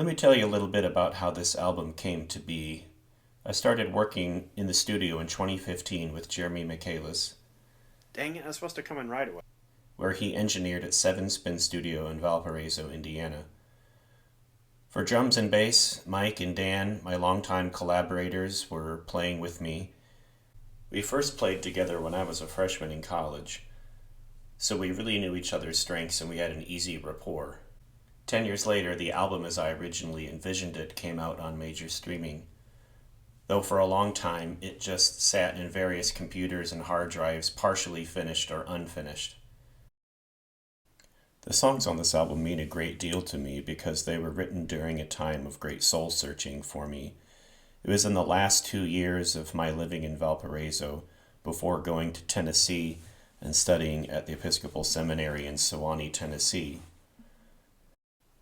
me tell you a little bit about how this album came to be. I started working in the studio in 2015 with Jeremy Michaelis, Dang it, I was supposed to come in right away. where he engineered at Seven Spin Studio in Valparaiso, Indiana. For drums and bass, Mike and Dan, my longtime collaborators, were playing with me. We first played together when I was a freshman in college, so we really knew each other's strengths and we had an easy rapport. 10 years later, the album as I originally envisioned it came out on major streaming, though for a long time it just sat in various computers and hard drives, partially finished or unfinished. The songs on this album mean a great deal to me because they were written during a time of great soul searching for me. It was in the last 2 years of my living in Valparaiso before going to Tennessee and studying at the Episcopal Seminary in Sewanee, Tennessee.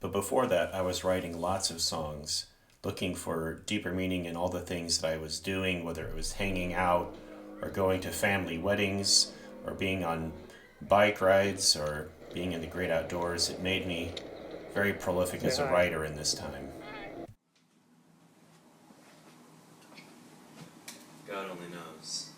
But before that, I was writing lots of songs, looking for deeper meaning in all the things that I was doing, whether it was hanging out or going to family weddings or being on bike rides or being in the great outdoors. It made me very prolific as a writer in this time. God only knows.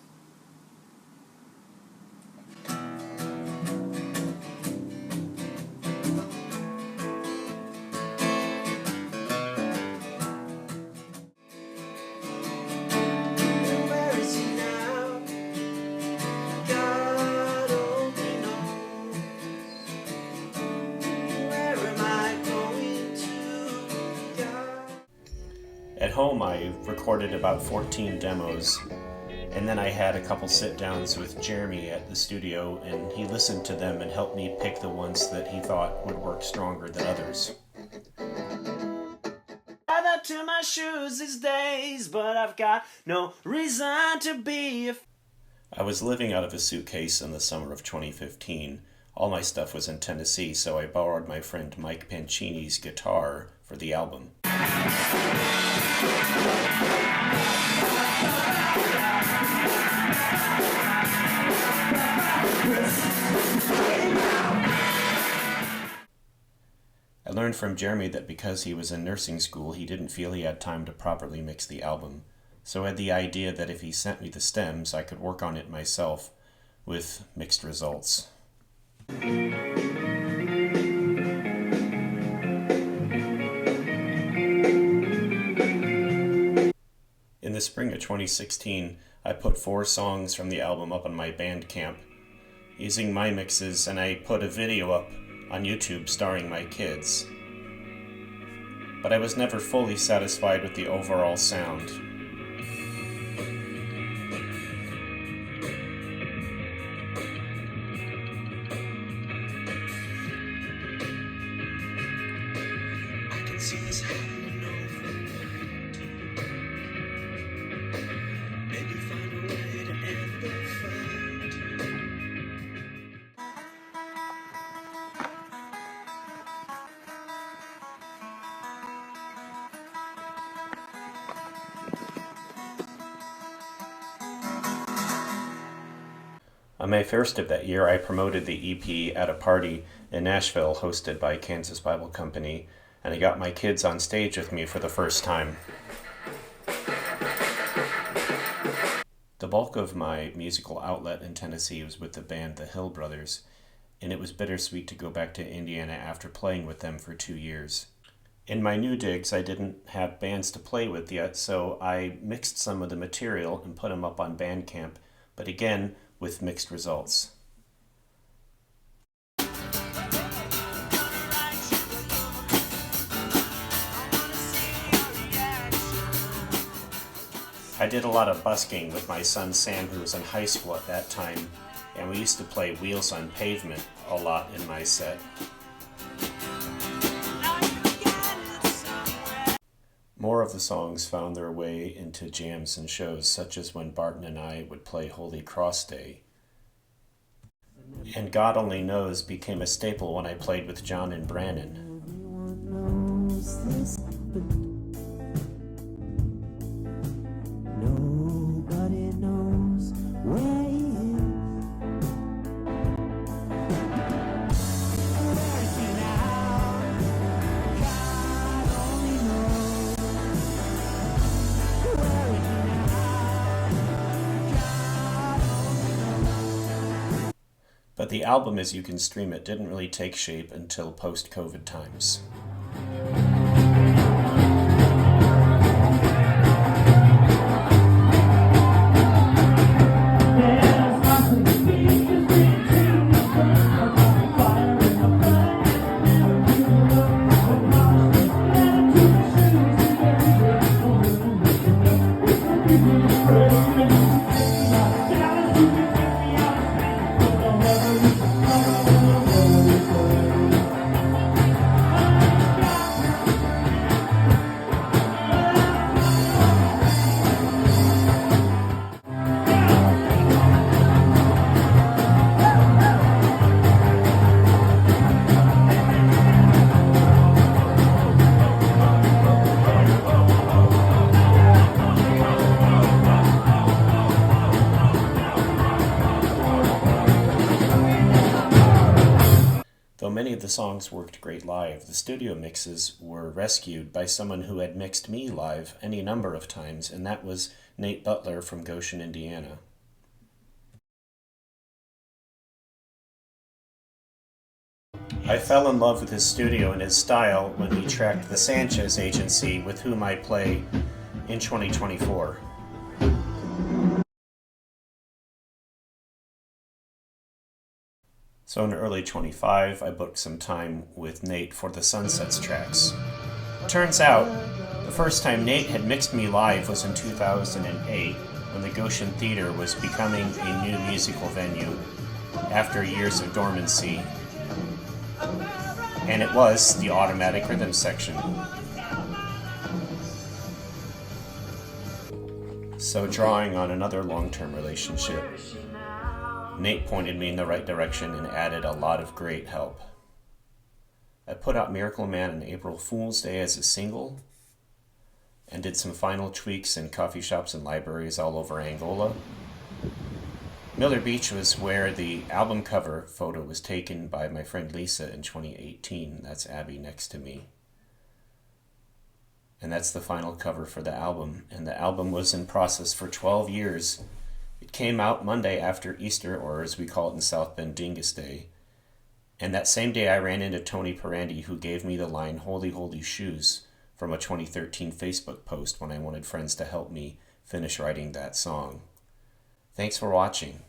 Where is he now? God only knows. Where am I going to? God. At home, I recorded about 14 demos, and then I had a couple sit-downs with Jeremy at the studio, and he listened to them and helped me pick the ones that he thought would work stronger than others. I've to my shoes these days, but I've got no reason to be. I was living out of a suitcase in the summer of 2015. All my stuff was in Tennessee, so I borrowed my friend Mike Pancini's guitar for the album. I learned from Jeremy that because he was in nursing school, he didn't feel he had time to properly mix the album. So I had the idea that if he sent me the stems, I could work on it myself with mixed results. In the spring of 2016, I put 4 songs from the album up on my Bandcamp using my mixes, and I put a video up on YouTube starring my kids. But I was never fully satisfied with the overall sound. I can see this happening over and over. Maybe find a way to end the fight. On May 1st of that year, I promoted the EP at a party in Nashville hosted by Kansas Bible Company, and I got my kids on stage with me for the first time. The bulk of my musical outlet in Tennessee was with the band The Hill Brothers, and it was bittersweet to go back to Indiana after playing with them for 2 years. In my new digs, I didn't have bands to play with yet, so I mixed some of the material and put them up on Bandcamp, but again, with mixed results. I did a lot of busking with my son Sam, who was in high school at that time, and we used to play Wheels on Pavement a lot in my set. More of the songs found their way into jams and shows, such as when Barton and I would play Holy Cross Day. And God Only Knows became a staple when I played with John and Brannon. Nobody knows where he is. but the album as you can stream it didn't really take shape until post-COVID times. Though many of the songs worked great live, the studio mixes were rescued by someone who had mixed me live any number of times, and that was Nate Butler from Goshen, Indiana. I fell in love with his studio and his style when he tracked the Sanchez agency with whom I play in 2024. So in early 25, I booked some time with Nate for the Sunsets tracks. Turns out, the first time Nate had mixed me live was in 2008, when the Goshen Theater was becoming a new musical venue after years of dormancy. And it was the automatic rhythm section. So drawing on another long-term relationship, Nate pointed me in the right direction and added a lot of great help. I put out Miracle Man on April Fool's Day as a single and did some final tweaks in coffee shops and libraries all over Angola. Miller Beach was where the album cover photo was taken by my friend Lisa in 2018. That's Abby next to me. And that's the final cover for the album. And the album was in process for 12 years. It came out Monday after Easter, or as we call it in South Bend, Dingus Day. And that same day I ran into Tony Parandi, who gave me the line, "Holy, holy shoes," from a 2013 Facebook post when I wanted friends to help me finish writing that song. Thanks for watching.